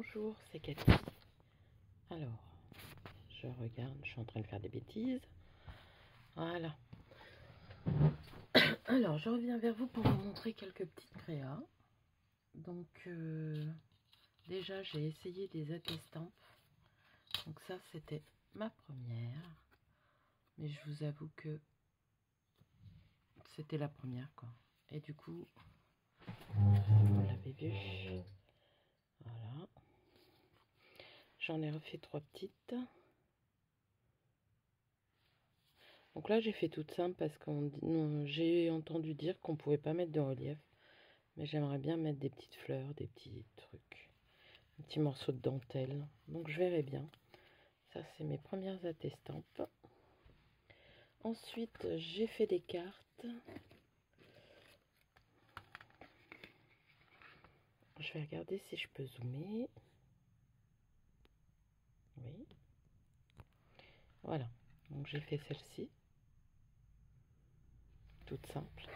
Bonjour, c'est Cathy. Alors, je regarde, je suis en train de faire des bêtises. Voilà. Alors, je reviens vers vous pour vous montrer quelques petites créas. Donc, déjà, j'ai essayé des attestampes. Donc ça, c'était ma première. Mais je vous avoue que c'était la première, quoi. Et du coup, vous l'avez vu. Voilà. J'en ai refait 3 petites. Donc là, j'ai fait toute simple parce que j'ai entendu dire qu'on pouvait pas mettre de relief. Mais j'aimerais bien mettre des petites fleurs, des petits trucs. Un petit morceau de dentelle. Donc je verrai bien. Ça, c'est mes premières attestampes. Ensuite, j'ai fait des cartes. Je vais regarder si je peux zoomer. Oui. Voilà. Donc j'ai fait celle-ci. Toute simple.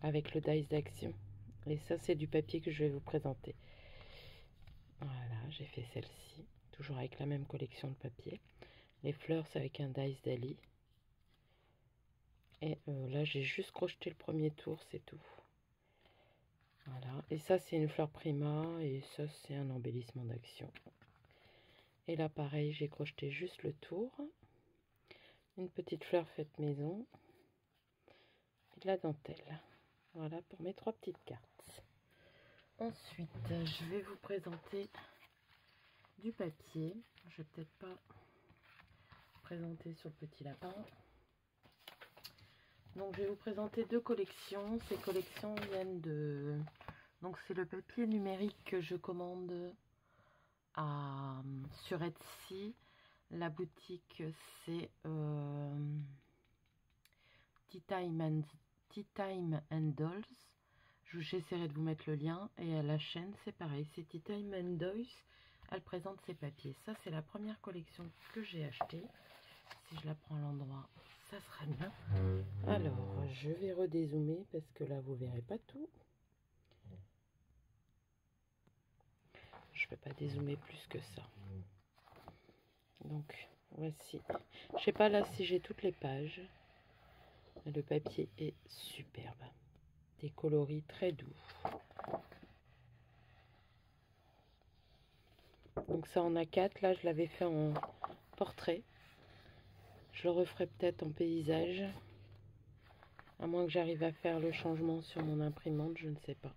Avec le dice d'action. Et ça, c'est du papier que je vais vous présenter. Voilà, j'ai fait celle-ci. Toujours avec la même collection de papier. Les fleurs, c'est avec un dice d'Ali. Et là, j'ai juste crocheté le premier tour, c'est tout. Voilà. Et ça, c'est une fleur prima. Et ça, c'est un embellissement d'action. Et là, pareil, j'ai crocheté juste le tour. Une petite fleur faite maison. Et de la dentelle. Voilà pour mes 3 petites cartes. Ensuite, je vais vous présenter du papier. Je vais peut-être pas présenter sur le petit lapin. Donc, je vais vous présenter 2 collections. Ces collections viennent de... Donc, c'est le papier numérique que je commande sur Etsy. La boutique, c'est Tea Time and Dolls. J'essaierai de vous mettre le lien. Et à la chaîne, c'est pareil. C'est Tea Time and Dolls. Elle présente ses papiers. Ça, c'est la première collection que j'ai achetée. Si je la prends à l'endroit, ça sera bien. Alors, je vais redézoomer parce que là, vous verrez pas tout. Je ne vais pas dézoomer plus que ça. Donc, voici. Je sais pas là si j'ai toutes les pages. Le papier est superbe. Des coloris très doux. Donc ça en a 4. Là, je l'avais fait en portrait. Je le referai peut-être en paysage. À moins que j'arrive à faire le changement sur mon imprimante, je ne sais pas.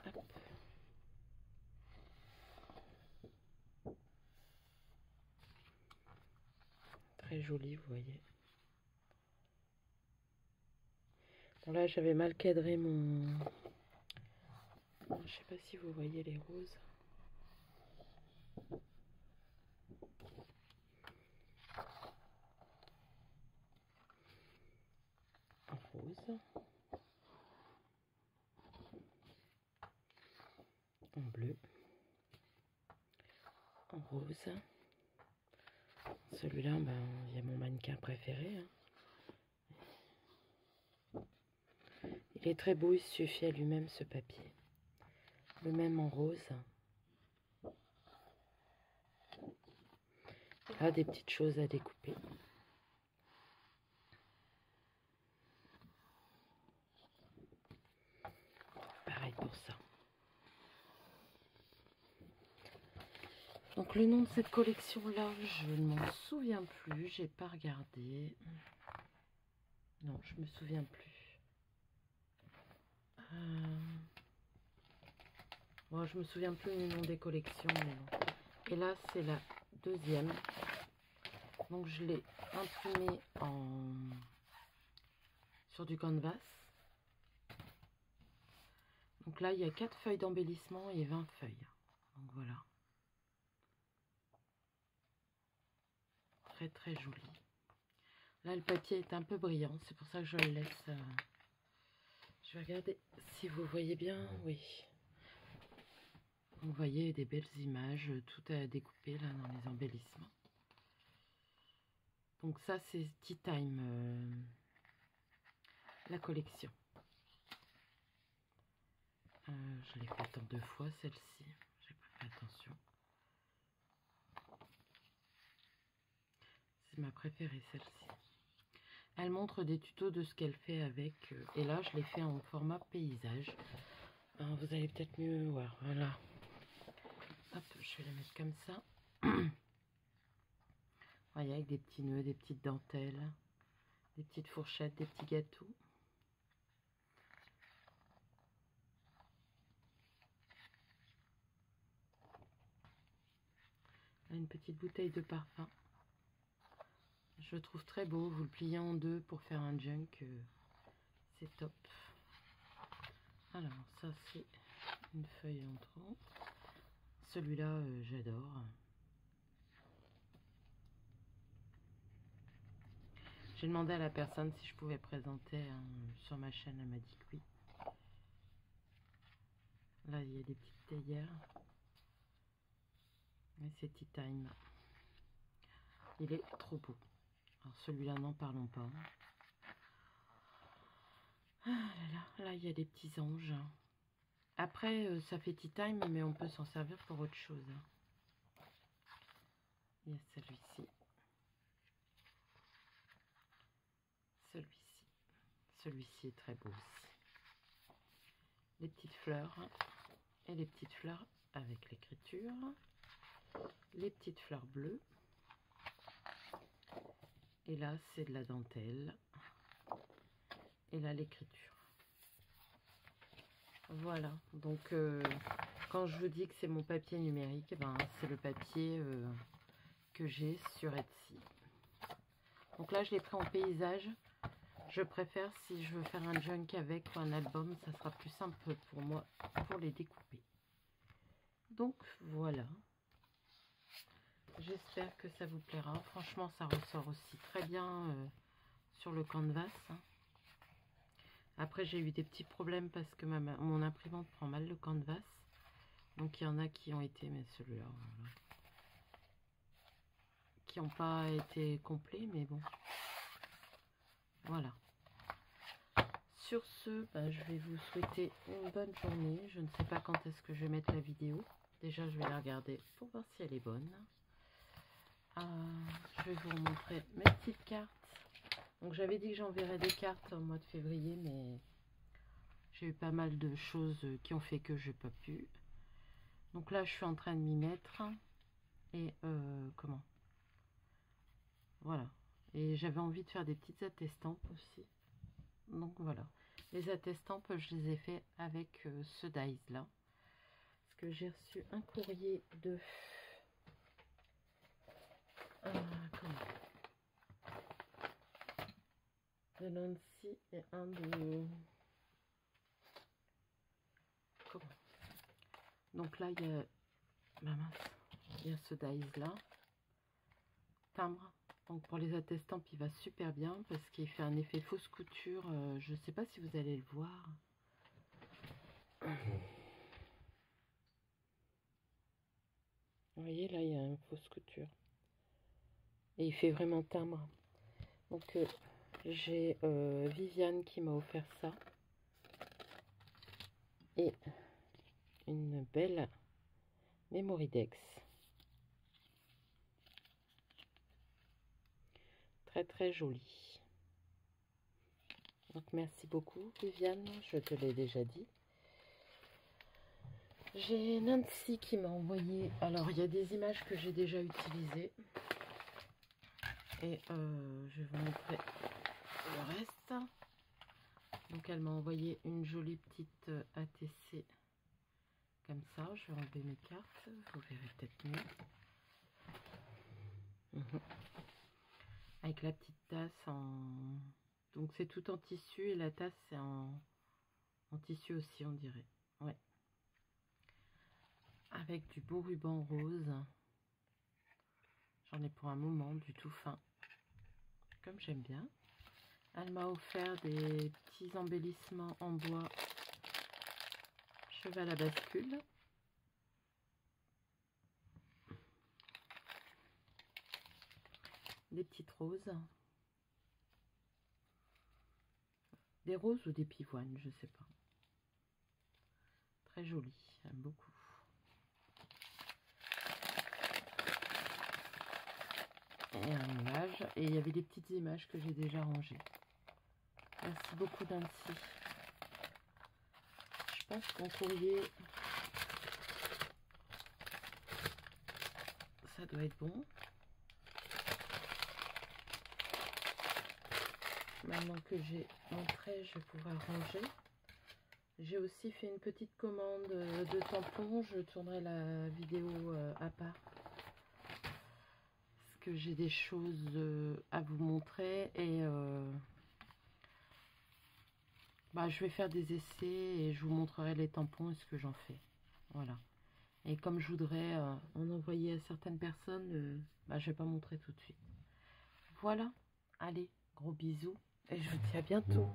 Hop. Très joli, vous voyez. Bon là, j'avais mal cadré mon... Je sais pas si vous voyez les roses. En rose. En bleu. En rose. Celui-là, ben, il y a mon mannequin préféré. Hein. Il est très beau, il suffit à lui-même ce papier. Le même en rose. Là, des petites choses à découper. Pareil pour ça. Donc le nom de cette collection-là, je ne m'en souviens plus. J'ai pas regardé. Non, je me souviens plus. Bon, je me souviens plus du nom des collections. Mais bon. Et là, c'est la deuxième. Donc je l'ai imprimé sur du canvas. Donc là, il y a 4 feuilles d'embellissement et 20 feuilles. Donc voilà. Très très joli. Là, le papier est un peu brillant. C'est pour ça que je le laisse. Je vais regarder si vous voyez bien. Oui. Vous voyez des belles images. Tout à découper là dans les embellissements. Donc ça, c'est Tea Time. La collection. Je l'ai faite en 2 fois celle-ci, j'ai pas fait attention. C'est ma préférée celle-ci. Elle montre des tutos de ce qu'elle fait avec. Et là, je l'ai fait en format paysage. Alors, vous allez peut-être mieux voir. Voilà. Hop, je vais la mettre comme ça. Voyez, avec des petits nœuds, des petites dentelles, des petites fourchettes, des petits gâteaux. Là, une petite bouteille de parfum. Je le trouve très beau. Vous le pliez en 2 pour faire un junk. C'est top. Alors, ça, c'est une feuille en trop. Celui-là, j'adore. J'ai demandé à la personne si je pouvais présenter sur ma chaîne. Elle m'a dit que oui. Là, il y a des petites théières. Et c'est Tea Time. Il est trop beau. Alors, celui-là, n'en parlons pas. Ah là là, là, il y a des petits anges. Après, ça fait Tea Time, mais on peut s'en servir pour autre chose. Il y a celui-ci. Celui-ci. Celui-ci est très beau aussi. Les petites fleurs. Et les petites fleurs avec l'écriture. Les petites fleurs bleues. Et là, c'est de la dentelle. Et là, l'écriture. Voilà. Donc, quand je vous dis que c'est mon papier numérique, ben, c'est le papier que j'ai sur Etsy. Donc là, je l'ai pris en paysage. Je préfère, si je veux faire un junk avec ou un album, ça sera plus simple pour moi pour les découper. Donc, voilà. J'espère que ça vous plaira. Franchement, ça ressort aussi très bien sur le canvas. Après, j'ai eu des petits problèmes parce que mon imprimante prend mal le canvas. Donc, il y en a qui ont été, mais celui-là, voilà, qui n'ont pas été complets, mais bon. Voilà. Sur ce, ben, je vais vous souhaiter une bonne journée. Je ne sais pas quand est-ce que je vais mettre la vidéo. Déjà, je vais la regarder pour voir si elle est bonne. Je vais vous montrer mes petites cartes. Donc, j'avais dit que j'enverrais des cartes au mois de février, mais j'ai eu pas mal de choses qui ont fait que je n'ai pas pu. Donc là, je suis en train de m'y mettre. Et comment? Voilà. Et j'avais envie de faire des petites attestampes aussi. Donc voilà. Les attestampes, je les ai fait avec ce dies là. Parce que j'ai reçu un courrier de... comment? De Nancy et un de... Comment? Donc là, il y a... Bah mince. Il y a ce dies là. Timbre. Donc pour les attestampes, il va super bien parce qu'il fait un effet fausse couture. Je ne sais pas si vous allez le voir. Vous voyez, là, il y a une fausse couture. Et il fait vraiment timbre. Donc, j'ai Viviane qui m'a offert ça. Et une belle Memoridex. Très, très jolie. Donc, merci beaucoup, Viviane. Je te l'ai déjà dit. J'ai Nancy qui m'a envoyé... Alors, il y a des images que j'ai déjà utilisées. Et je vais vous montrer le reste. Donc, elle m'a envoyé une jolie petite ATC. Comme ça, je vais enlever mes cartes. Vous verrez peut-être mieux. Avec la petite tasse en... Donc, c'est tout en tissu. Et la tasse, c'est en tissu aussi, on dirait. Ouais. Avec du beau ruban rose. J'en ai pour un moment, du tout fin. Comme j'aime bien. Elle m'a offert des petits embellissements en bois cheval à bascule. Des petites roses. Des roses ou des pivoines, je sais pas. très joli, j'aime beaucoup. Et un nuage, et il y avait des petites images que j'ai déjà rangées. Merci beaucoup Nancy. Je pense qu'en courrier, ça doit être bon. Maintenant que j'ai montré, je vais pouvoir ranger. J'ai aussi fait une petite commande de tampons. Je tournerai la vidéo à part. Parce que j'ai des choses à vous montrer. Et je vais faire des essais et je vous montrerai les tampons et ce que j'en fais. Voilà. Et comme je voudrais en envoyer à certaines personnes, je ne vais pas montrer tout de suite. Voilà. Allez, gros bisous. Et je vous dis à bientôt.